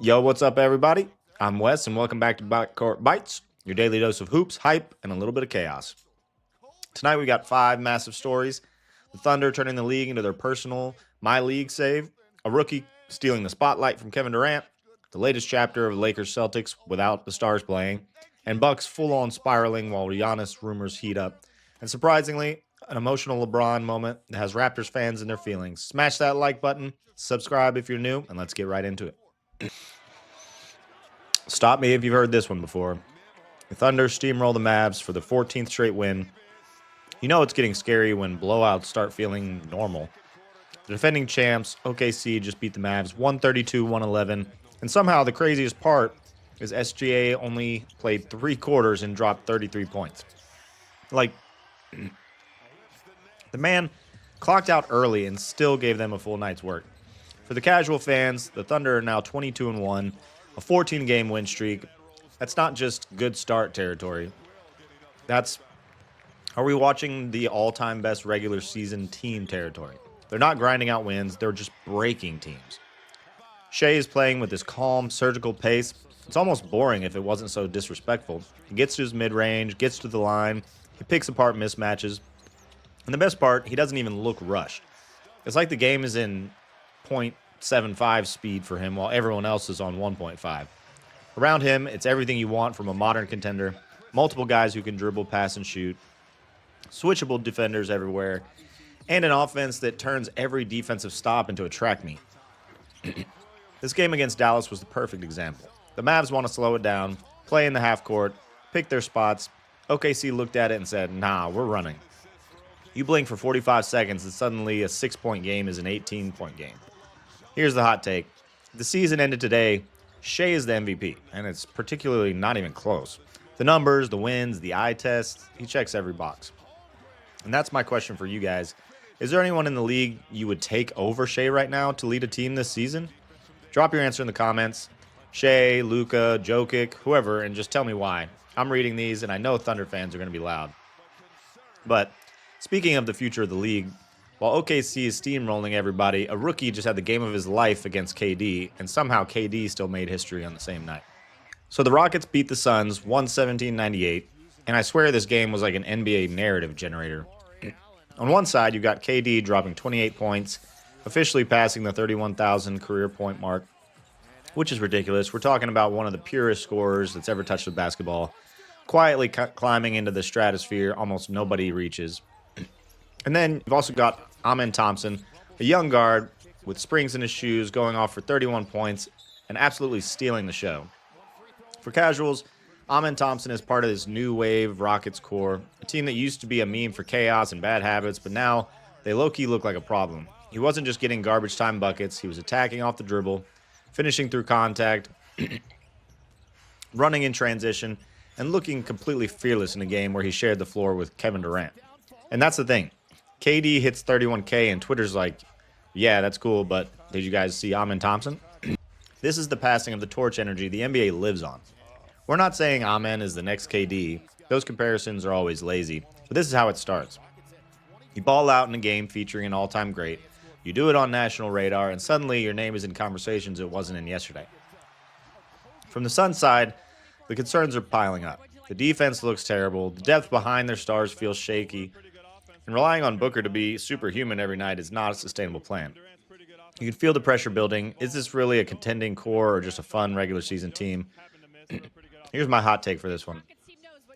Yo, what's up, everybody? I'm Wes, and welcome back to Backcourt Bytes, your daily dose of hoops, hype, and a little bit of chaos. Tonight, we got 5 massive stories: the Thunder turning the league into their personal My League save, a rookie stealing the spotlight from Kevin Durant, the latest chapter of Lakers Celtics without the stars playing, and Bucks full-on spiraling while Giannis rumors heat up, and surprisingly, an emotional LeBron moment that has Raptors fans in their feelings. Smash that like button, subscribe if you're new, and let's get right into it. Stop me if you've heard this one before. The Thunder steamroll the Mavs for the 14th straight win. You know it's getting scary when blowouts start feeling normal. The defending champs, OKC, just beat the Mavs 132-111, and somehow the craziest part is SGA only played 3 quarters and dropped 33 points. Like, the man clocked out early and still gave them a full night's work. For the casual fans, the Thunder are now 22-1, a 14-game win streak. That's not just good start territory. Are we watching the all-time best regular season team territory? They're not grinding out wins, they're just breaking teams. Shea is playing with this calm, surgical pace. It's almost boring if it wasn't so disrespectful. He gets to his mid-range, gets to the line, he picks apart mismatches. And the best part, he doesn't even look rushed. It's like the game is in 0.75 speed for him while everyone else is on 1.5. Around him, it's everything you want from a modern contender. Multiple guys who can dribble, pass, and shoot. Switchable defenders everywhere. And an offense that turns every defensive stop into a track meet. This game against Dallas was the perfect example. The Mavs want to slow it down, play in the half court, pick their spots. OKC looked at it and said, nah, we're running. You blink for 45 seconds and suddenly a 6-point game is an 18-point game. Here's the hot take. If the season ended today, Shea is the MVP, and it's particularly not even close. The numbers, the wins, the eye test, he checks every box. And that's my question for you guys. Is there anyone in the league you would take over Shea right now to lead a team this season? Drop your answer in the comments. Shea, Luka, Jokic, whoever, and just tell me why. I'm reading these, and I know Thunder fans are going to be loud. But speaking of the future of the league, while OKC is steamrolling everybody, a rookie just had the game of his life against KD, and somehow KD still made history on the same night. So the Rockets beat the Suns 117-98, and I swear this game was like an NBA narrative generator. On one side, you got KD dropping 28 points, officially passing the 31,000 career point mark, which is ridiculous. We're talking about one of the purest scorers that's ever touched the basketball, quietly climbing into the stratosphere almost nobody reaches. And then you've also got Amen Thompson, a young guard with springs in his shoes, going off for 31 points and absolutely stealing the show. For casuals, Amen Thompson is part of this new wave Rockets core, a team that used to be a meme for chaos and bad habits, but now they low-key look like a problem. He wasn't just getting garbage time buckets, he was attacking off the dribble, finishing through contact, running in transition, and looking completely fearless in a game where he shared the floor with Kevin Durant. And that's the thing. KD hits 31K and Twitter's like, yeah, that's cool, but did you guys see Amen Thompson? This is the passing of the torch energy the NBA lives on. We're not saying Amen is the next KD. Those comparisons are always lazy, but this is how it starts. You ball out in a game featuring an all-time great. You do it on national radar, and suddenly your name is in conversations it wasn't in yesterday. From the Suns side, the concerns are piling up. The defense looks terrible. The depth behind their stars feels shaky. And relying on Booker to be superhuman every night is not a sustainable plan. You can feel the pressure building. Is this really a contending core or just a fun regular season team? Here's my hot take for this one.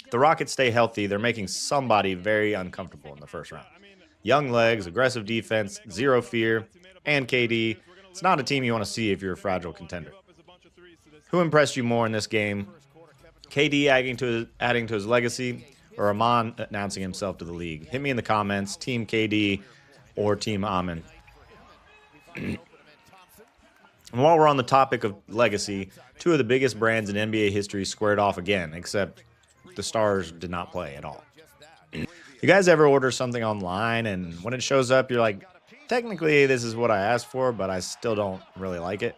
If the Rockets stay healthy, they're making somebody very uncomfortable in the first round. Young legs, aggressive defense, zero fear, and KD. It's not a team you want to see if you're a fragile contender. Who impressed you more in this game? KD adding to his legacy, or Amen announcing himself to the league? Hit me in the comments, Team KD or Team Amen. And while we're on the topic of legacy, 2 of the biggest brands in NBA history squared off again, except the stars did not play at all. You guys ever order something online and when it shows up, you're like, technically this is what I asked for, but I still don't really like it?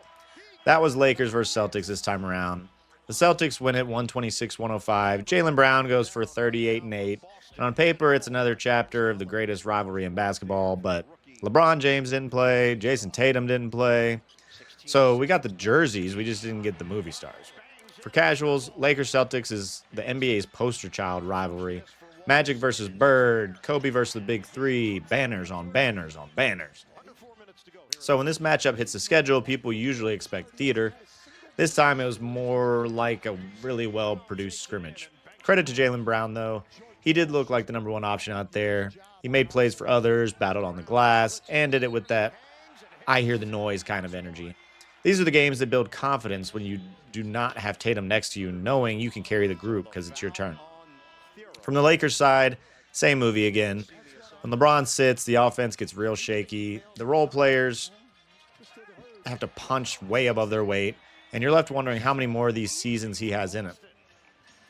That was Lakers versus Celtics this time around. The Celtics win it 126-105. Jaylen Brown goes for 38-8. And on paper, it's another chapter of the greatest rivalry in basketball, but LeBron James didn't play. Jason Tatum didn't play. So we got the jerseys, we just didn't get the movie stars. For casuals, Lakers Celtics is the NBA's poster child rivalry. Magic versus Bird, Kobe versus the Big Three, banners on banners on banners. So when this matchup hits the schedule, people usually expect theater. This time it was more like a really well produced scrimmage. Credit to Jalen Brown, though. He did look like the number one option out there. He made plays for others, battled on the glass, and did it with that I hear the noise kind of energy. These are the games that build confidence when you do not have Tatum next to you, knowing you can carry the group because it's your turn. From the Lakers side, same movie again. When LeBron sits, the offense gets real shaky. The role players have to punch way above their weight, and you're left wondering how many more of these seasons he has in him.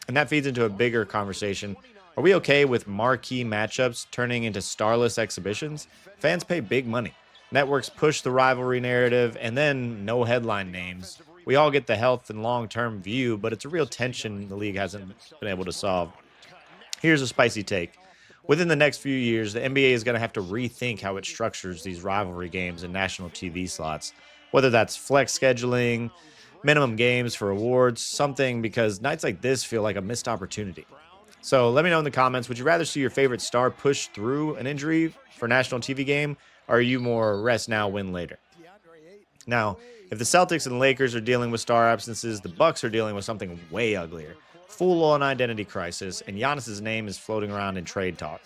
And that feeds into a bigger conversation. Are we okay with marquee matchups turning into starless exhibitions? Fans pay big money. Networks push the rivalry narrative, and then no headline names. We all get the health and long-term view, but it's a real tension the league hasn't been able to solve. Here's a spicy take. Within the next few years, the NBA is going to have to rethink how it structures these rivalry games and national TV slots, whether that's flex scheduling, minimum games for awards, something, because nights like this feel like a missed opportunity. So let me know in the comments, would you rather see your favorite star push through an injury for a national TV game, or are you more rest now, win later? Now, if the Celtics and Lakers are dealing with star absences, the Bucks are dealing with something way uglier. Full-on identity crisis, and Giannis's name is floating around in trade talk.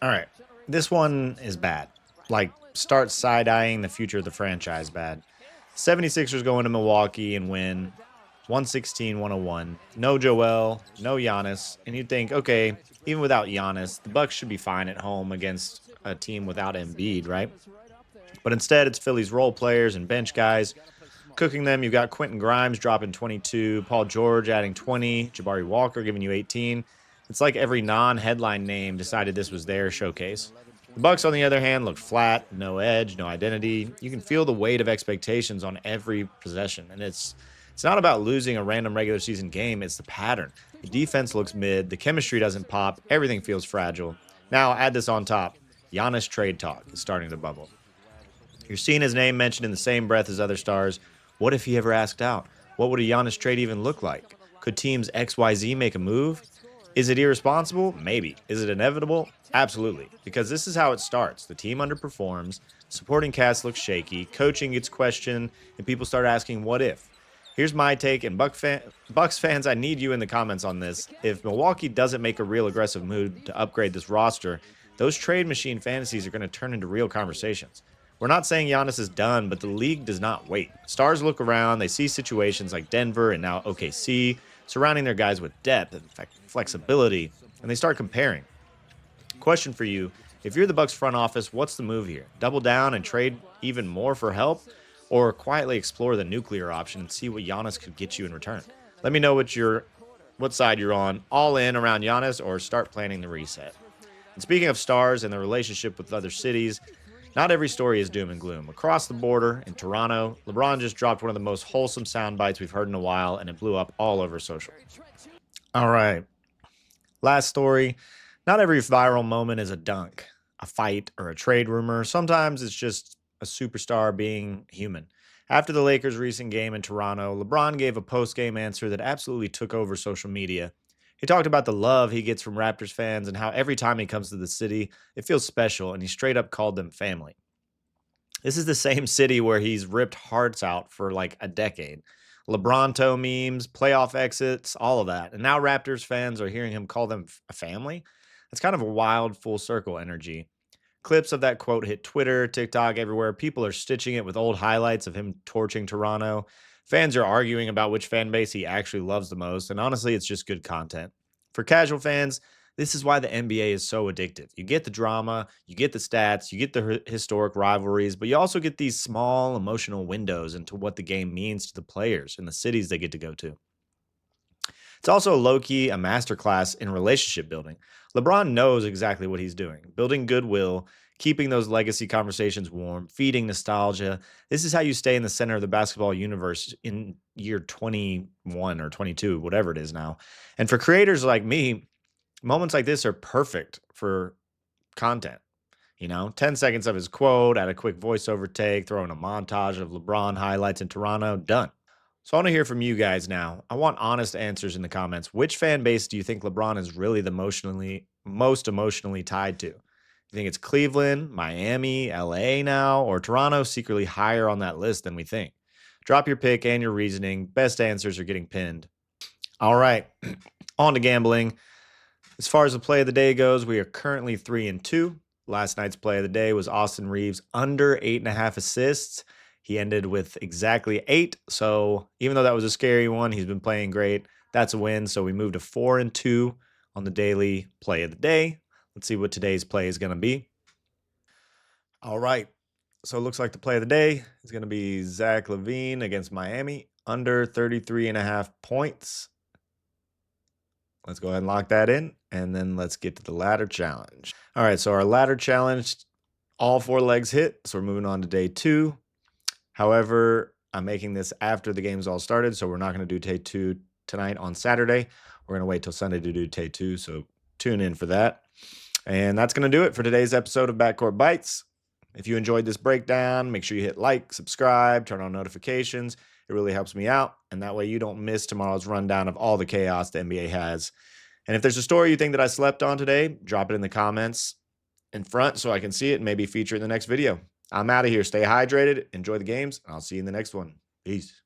All right, this one is bad. Like, start side-eyeing the future of the franchise bad. 76ers go into Milwaukee and win 116-101. No Joel, no Giannis, and you'd think, okay, even without Giannis, the Bucks should be fine at home against a team without Embiid, right? But instead, it's Philly's role players and bench guys cooking them. You've got Quentin Grimes dropping 22, Paul George adding 20, Jabari Walker giving you 18. It's like every non-headline name decided this was their showcase. The Bucks, on the other hand, look flat, no edge, no identity. You can feel the weight of expectations on every possession, and it's not about losing a random regular season game, it's the pattern. The defense looks mid, the chemistry doesn't pop, everything feels fragile. Now, add this on top. Giannis trade talk is starting to bubble. You're seeing his name mentioned in the same breath as other stars. What if he ever asked out? What would a Giannis trade even look like? Could teams XYZ make a move? Is it irresponsible? Maybe. Is it inevitable? Absolutely. Because this is how it starts. The team underperforms, supporting cast looks shaky, coaching gets questioned, and people start asking, what if? Here's my take, and Bucks fans, I need you in the comments on this. If Milwaukee doesn't make a real aggressive move to upgrade this roster, those trade machine fantasies are going to turn into real conversations. We're not saying Giannis is done, but the league does not wait. Stars look around, they see situations like Denver and now OKC, surrounding their guys with depth and flexibility, and they start comparing. Question for you, if you're the Bucks front office, what's the move here? Double down and trade even more for help? Or quietly explore the nuclear option and see what Giannis could get you in return? Let me know what side you're on, all in around Giannis, or start planning the reset. And speaking of stars and their relationship with other cities, not every story is doom and gloom. Across the border in Toronto, LeBron just dropped one of the most wholesome sound bites we've heard in a while, and it blew up all over social. All right. Last story. Not every viral moment is a dunk, a fight, or a trade rumor. Sometimes it's just a superstar being human. After the Lakers' recent game in Toronto, LeBron gave a post-game answer that absolutely took over social media. He talked about the love he gets from Raptors fans and how every time he comes to the city, it feels special, and he straight up called them family. This is the same city where he's ripped hearts out for like a decade. LeBronto memes, playoff exits, all of that. And now Raptors fans are hearing him call them a family. That's kind of a wild full circle energy. Clips of that quote hit Twitter, TikTok, everywhere. People are stitching it with old highlights of him torching Toronto. Fans are arguing about which fan base he actually loves the most, and honestly, it's just good content. For casual fans, this is why the NBA is so addictive. You get the drama, you get the stats, you get the historic rivalries, but you also get these small emotional windows into what the game means to the players and the cities they get to go to. It's also low-key a masterclass in relationship building. LeBron knows exactly what he's doing, building goodwill, keeping those legacy conversations warm, feeding nostalgia. This is how you stay in the center of the basketball universe in year 21 or 22, whatever it is now. And for creators like me, moments like this are perfect for content. 10 seconds of his quote, add a quick voiceover take, throw in a montage of LeBron highlights in Toronto, done. So I want to hear from you guys now. I want honest answers in the comments. Which fan base do you think LeBron is really the most emotionally tied to? You think it's Cleveland, Miami, LA now, or Toronto secretly higher on that list than we think? Drop your pick and your reasoning. Best answers are getting pinned. All right, on to gambling. As far as the play of the day goes, we are currently 3-2. Last night's play of the day was Austin Reeves under 8.5 assists. He ended with exactly 8. So even though that was a scary one, he's been playing great. That's a win. So we moved to 4-2 on the daily play of the day. Let's see what today's play is going to be. All right. So it looks like the play of the day is going to be Zach LaVine against Miami under 33.5 points. Let's go ahead and lock that in, and then let's get to the ladder challenge. All right, so our ladder challenge, all 4 legs hit, so we're moving on to day 2. However, I'm making this after the games all started, so we're not going to do day 2 tonight on Saturday. We're going to wait till Sunday to do day 2, so tune in for that. And that's going to do it for today's episode of Backcourt Bytes. If you enjoyed this breakdown, make sure you hit like, subscribe, turn on notifications. It really helps me out, and that way you don't miss tomorrow's rundown of all the chaos the NBA has. And if there's a story you think that I slept on today, drop it in the comments in front so I can see it and maybe feature it in the next video. I'm out of here. Stay hydrated, enjoy the games, and I'll see you in the next one. Peace.